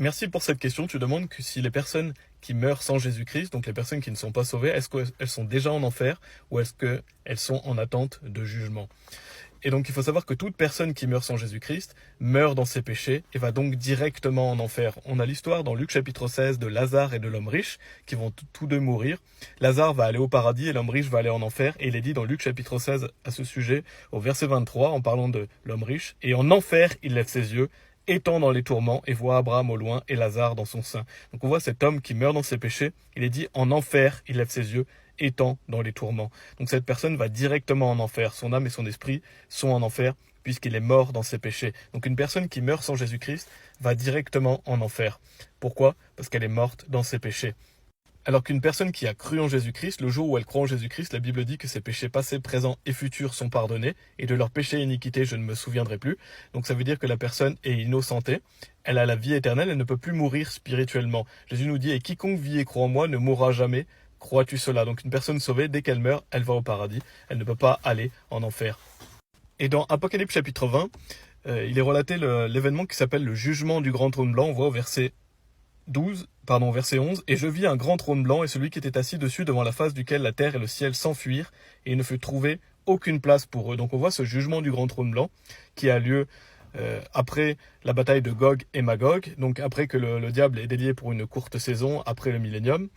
Merci pour cette question. Tu demandes que si les personnes qui meurent sans Jésus-Christ, donc les personnes qui ne sont pas sauvées, est-ce qu'elles sont déjà en enfer ou est-ce qu'elles sont en attente de jugement? Et donc il faut savoir que toute personne qui meurt sans Jésus-Christ meurt dans ses péchés et va donc directement en enfer. On a l'histoire dans Luc chapitre 16 de Lazare et de l'homme riche qui vont tous deux mourir. Lazare va aller au paradis et l'homme riche va aller en enfer. Et il est dit dans Luc chapitre 16 à ce sujet, au verset 23, en parlant de l'homme riche, « Et en enfer il lève ses yeux, étant dans les tourments, et voit Abraham au loin et Lazare dans son sein. » Donc on voit cet homme qui meurt dans ses péchés, il est dit « En enfer il lève ses yeux, étant dans les tourments. » Donc cette personne va directement en enfer. Son âme et son esprit sont en enfer puisqu'il est mort dans ses péchés. Donc une personne qui meurt sans Jésus-Christ va directement en enfer. Pourquoi? Parce qu'elle est morte dans ses péchés. Alors qu'une personne qui a cru en Jésus-Christ, le jour où elle croit en Jésus-Christ, la Bible dit que ses péchés passés, présents et futurs sont pardonnés, et de leurs péchés et iniquités je ne me souviendrai plus. Donc ça veut dire que la personne est innocentée, elle a la vie éternelle, elle ne peut plus mourir spirituellement. Jésus nous dit « Et quiconque vit et croit en moi ne mourra jamais ». Crois-tu cela? Donc une personne sauvée, dès qu'elle meurt, elle va au paradis. Elle ne peut pas aller en enfer. Et dans Apocalypse chapitre 20, il est relaté l'événement qui s'appelle le jugement du grand trône blanc. On voit au verset 11. « Et je vis un grand trône blanc et celui qui était assis dessus devant la face duquel la terre et le ciel s'enfuirent et il ne fut trouvé aucune place pour eux. » Donc on voit ce jugement du grand trône blanc qui a lieu après la bataille de Gog et Magog, donc après que le diable est délié pour une courte saison, après le millénium.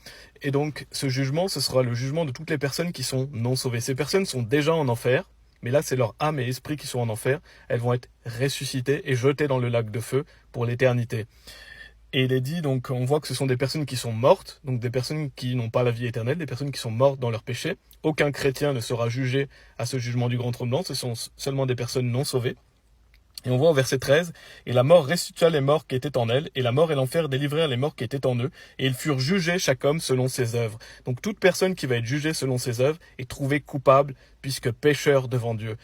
Et donc ce jugement, ce sera le jugement de toutes les personnes qui sont non sauvées. Ces personnes sont déjà en enfer, mais là c'est leur âme et esprit qui sont en enfer. Elles vont être ressuscitées et jetées dans le lac de feu pour l'éternité. Et il est dit, donc on voit que ce sont des personnes qui sont mortes, donc des personnes qui n'ont pas la vie éternelle, des personnes qui sont mortes dans leurs péchés. Aucun chrétien ne sera jugé à ce jugement du grand trône blanc, ce sont seulement des personnes non sauvées. Et on voit au verset 13, « Et la mort restitua les morts qui étaient en elle, et la mort et l'enfer délivrèrent les morts qui étaient en eux, et ils furent jugés chaque homme selon ses œuvres. » Donc toute personne qui va être jugée selon ses œuvres est trouvée coupable, puisque pécheur devant Dieu.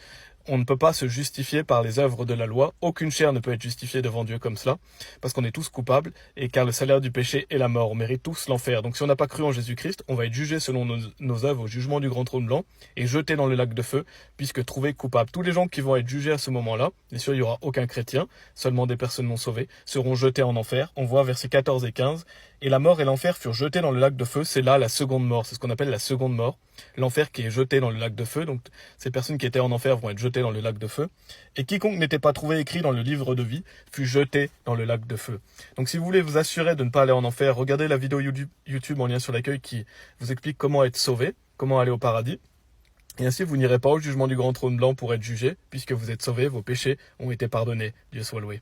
On ne peut pas se justifier par les œuvres de la loi. Aucune chair ne peut être justifiée devant Dieu comme cela, parce qu'on est tous coupables, et car le salaire du péché est la mort. On mérite tous l'enfer. Donc si on n'a pas cru en Jésus-Christ, on va être jugé selon nos œuvres au jugement du grand trône blanc, et jeté dans le lac de feu, puisque trouvé coupable. Tous les gens qui vont être jugés à ce moment-là, bien sûr il n'y aura aucun chrétien, seulement des personnes non sauvées, seront jetés en enfer. On voit versets 14 et 15, « Et la mort et l'enfer furent jetés dans le lac de feu. » C'est là la seconde mort, c'est ce qu'on appelle la seconde mort. L'enfer qui est jeté dans le lac de feu, donc ces personnes qui étaient en enfer vont être jetées dans le lac de feu. Et quiconque n'était pas trouvé écrit dans le livre de vie fut jeté dans le lac de feu. Donc si vous voulez vous assurer de ne pas aller en enfer, regardez la vidéo YouTube en lien sur l'accueil qui vous explique comment être sauvé, comment aller au paradis. Et ainsi vous n'irez pas au jugement du grand trône blanc pour être jugé, puisque vous êtes sauvés, vos péchés ont été pardonnés. Dieu soit loué.